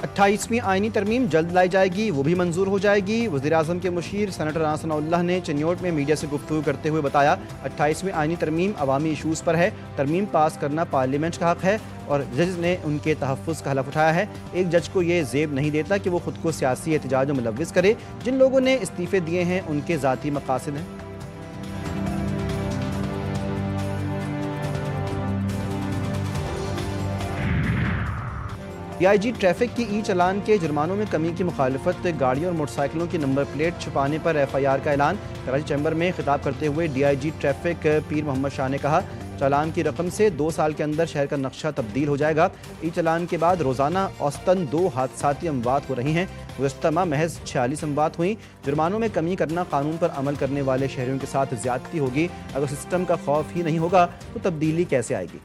28ویں آئینی ترمیم جلد لائی جائے گی، وہ بھی منظور ہو جائے گی۔ وزیراعظم کے مشیر سینیٹر رانا ثناء اللہ نے چنیوٹ میں میڈیا سے گفتگو کرتے ہوئے بتایا 28ویں آئینی ترمیم عوامی ایشوز پر ہے، ترمیم پاس کرنا پارلیمنٹ کا حق ہے اور جج نے ان کے تحفظ کا حلف اٹھایا ہے۔ ایک جج کو یہ زیب نہیں دیتا کہ وہ خود کو سیاسی احتجاج میں ملوث کرے، جن لوگوں نے استعفے دیے ہیں ان کے ذاتی مقاصد ہیں۔ ڈی آئی جی ٹریفک کی ای چالان کے جرمانوں میں کمی کی مخالفت، گاڑیوں اور موٹر سائیکلوں کی نمبر پلیٹ چھپانے پر ایف آئی آر کا اعلان۔ کراچی چیمبر میں خطاب کرتے ہوئے ڈی آئی جی ٹریفک پیر محمد شاہ نے کہا چالان کی رقم سے 2 سال کے اندر شہر کا نقشہ تبدیل ہو جائے گا۔ ای چالان کے بعد روزانہ اوسطاً 2 حادثاتی اموات ہو رہی ہیں، گزشتہ ماہ محض 46 اموات ہوئیں۔ جرمانوں میں کمی کرنا قانون پر عمل کرنے والے شہریوں کے ساتھ زیادتی ہوگی، اگر سسٹم کا خوف ہی نہیں ہوگا تو تبدیلی کیسے آئے گی؟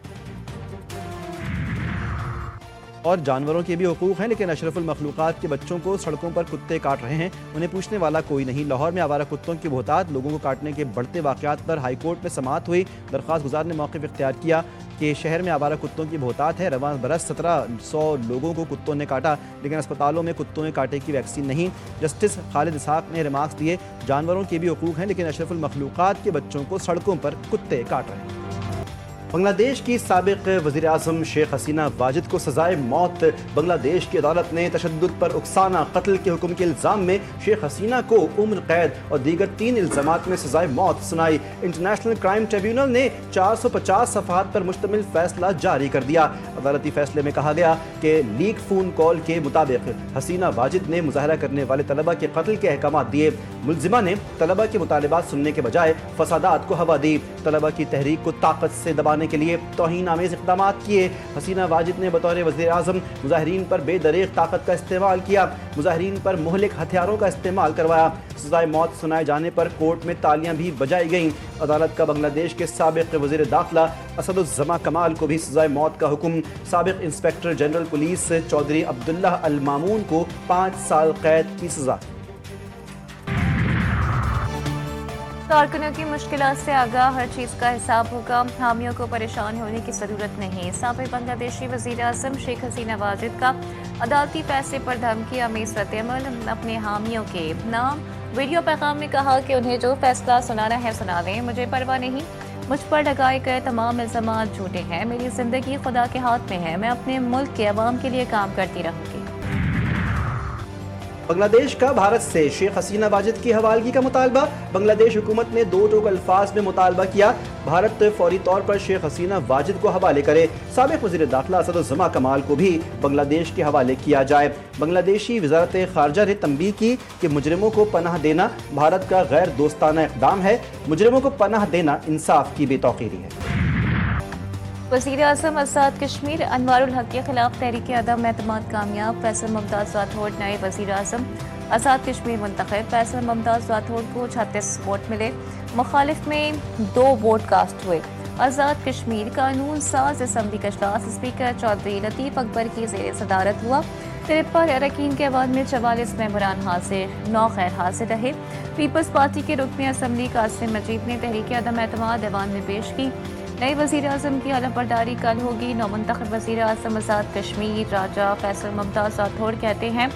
اور جانوروں کے بھی حقوق ہیں، لیکن اشرف المخلوقات کے بچوں کو سڑکوں پر کتے کاٹ رہے ہیں، انہیں پوچھنے والا کوئی نہیں۔ لاہور میں آوارہ کتوں کی بہتات، لوگوں کو کاٹنے کے بڑھتے واقعات پر ہائی کورٹ میں سماعت ہوئی۔ درخواست گزار نے موقف اختیار کیا کہ شہر میں آوارہ کتوں کی بہتات ہے، رواں برس 1700 لوگوں کو کتوں نے کاٹا، لیکن اسپتالوں میں کتوں نے کاٹے کی ویکسین نہیں۔ جسٹس خالد اسحاق نے ریمارکس دیے جانوروں کے بھی حقوق ہیں، لیکن اشرف المخلوقات کے بچوں کو سڑکوں پر کتے کاٹ رہے ہیں۔ بنگلہ دیش کی سابق وزیر اعظم شیخ حسینہ واجد کو سزائے موت، بنگلہ دیش کی عدالت نے تشدد پر اکسانہ قتل کے حکم کے الزام میں شیخ حسینہ کو عمر قید اور دیگر 3 الزامات میں سزائے موت سنائی۔ انٹرنیشنل کرائم ٹریبیونل نے 450 صفحات پر مشتمل فیصلہ جاری کر دیا۔ عدالتی فیصلے میں کہا گیا کہ لیک فون کال کے مطابق حسینہ واجد نے مظاہرہ کرنے والے طلبہ کے قتل کے احکامات دیے۔ ملزمہ نے طلبہ کے مطالبات سننے کے بجائے فسادات کو ہوا دی، طلبہ کی تحریک کو طاقت سے دبانے کے لیے توہین آمیز اقدامات کیے۔ حسینہ واجد نے بطور وزیر اعظم مظاہرین پر بے دریغ طاقت کا استعمال کیا، مظاہرین پر مہلک ہتھیاروں کا استعمال کروایا۔ سزائے موت سنائے جانے پر کورٹ میں تالیاں بھی بجائی گئیں۔ عدالت کا بنگلہ دیش کے سابق وزیر داخلہ اسد الزما کمال کو بھی سزائے موت کا حکم۔ سابق انسپکٹر جنرل پولیس چودھری عبداللہ المامون کو 5 سال قید کی سزا۔ کارکنوں کی مشکلات سے آگاہ، ہر چیز کا حساب ہوگا، حامیوں کو پریشان ہونے کی ضرورت نہیں۔ سابق بنگلہ دیشی وزیر اعظم شیخ حسینہ واجد کا عدالتی فیصلے پر دھمکی آمیز رد عمل، اپنے حامیوں کے نام ویڈیو پیغام میں کہا کہ انہیں جو فیصلہ سنانا ہے سنا دیں، مجھے پرواہ نہیں، مجھ پر لگائے گئے تمام الزامات جھوٹے ہیں، میری زندگی خدا کے ہاتھ میں ہے، میں اپنے ملک کے عوام کے لیے کام کرتی رہوں گی۔ بنگلہ دیش کا بھارت سے شیخ حسینہ واجد کی حوالگی کا مطالبہ، بنگلہ دیش حکومت نے 2 ٹوک الفاظ میں مطالبہ کیا، بھارت فوری طور پر شیخ حسینہ واجد کو حوالے کرے، سابق وزیر داخلہ اسد الزما کمال کو بھی بنگلہ دیش کے حوالے کیا جائے۔ بنگلہ دیشی وزارت خارجہ نے تنبیہ کی کہ مجرموں کو پناہ دینا بھارت کا غیر دوستانہ اقدام ہے، مجرموں کو پناہ دینا انصاف کی بے توقیری ہے۔ وزیر اعظم آزاد کشمیر انوار الحق کے خلاف تحریک عدم اعتماد کامیاب، فیصل ممتاز راٹھوڑ نئے وزیر اعظم آزاد کشمیر منتخب، فیصل ممتاز راٹھوڑ کو 36 ووٹ ملے، مخالف میں 2 ووٹ کاسٹ ہوئے۔ آزاد کشمیر قانون ساز اسمبلی کا اجلاس اسپیکر چودھری لطیف اکبر کی زیر صدارت ہوا، 53 اراکین کے بعد میں 44 ممبران حاضر، 9 غیر حاضر رہے۔ پیپلز پارٹی کے رکن اسمبلی قاسم مجید نے تحریک عدم اعتماد ایوان میں پیش کی۔ نئے وزیر اعظم کی علم برداری کل ہوگی۔ نومنتخب وزیر اعظم آزاد کشمیر راجہ فیصل ممتاز راٹھوڑ کہتے ہیں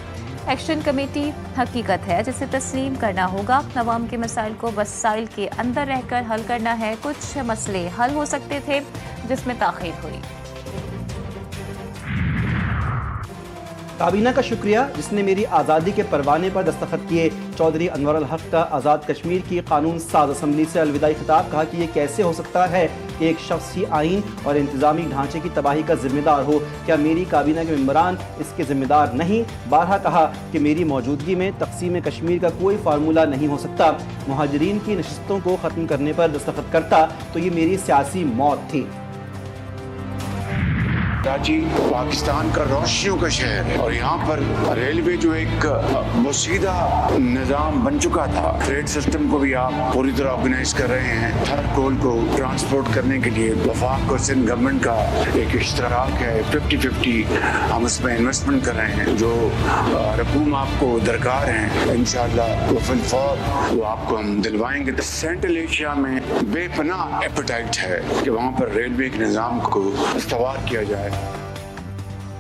ایکشن کمیٹی حقیقت ہے جسے تسلیم کرنا ہوگا، عوام کے مسائل کو وسائل کے اندر رہ کر حل کرنا ہے، کچھ مسئلے حل ہو سکتے تھے جس میں تاخیر ہوئی۔ کابینہ کا شکریہ جس نے میری آزادی کے پروانے پر دستخط کیے، چودھری انور الحق کا آزاد کشمیر کی قانون ساز اسمبلی سے الوداعی خطاب، کہا کہ یہ کیسے ہو سکتا ہے کہ ایک شخص ہی آئین اور انتظامی ڈھانچے کی تباہی کا ذمہ دار ہو، کیا میری کابینہ کے ممبران اس کے ذمہ دار نہیں؟ بارہا کہا کہ میری موجودگی میں تقسیم کشمیر کا کوئی فارمولہ نہیں ہو سکتا، مہاجرین کی نشستوں کو ختم کرنے پر دستخط کرتا تو یہ میری سیاسی موت تھی۔ کراچی پاکستان کا روشنیوں کا شہر ہے اور یہاں پر ریلوے جو ایک مسیدہ نظام بن چکا تھا، ٹریڈ سسٹم کو بھی آپ پوری طرح آرگنائز کر رہے ہیں، ہر کول کو ٹرانسپورٹ کرنے کے لیے وفاق اور سندھ گورنمنٹ کا ایک اشتراک ہے، 50-50 ہم اس میں انویسٹمنٹ کر رہے ہیں، جو رقوم آپ کو درکار ہیں انشاءاللہ وہ فی الفور وہ آپ کو ہم دلوائیں گے۔ سینٹرل ایشیا میں بے پناہ ایپیٹائٹ ہے کہ وہاں پر ریلوے کے نظام کو استوار کیا جائے۔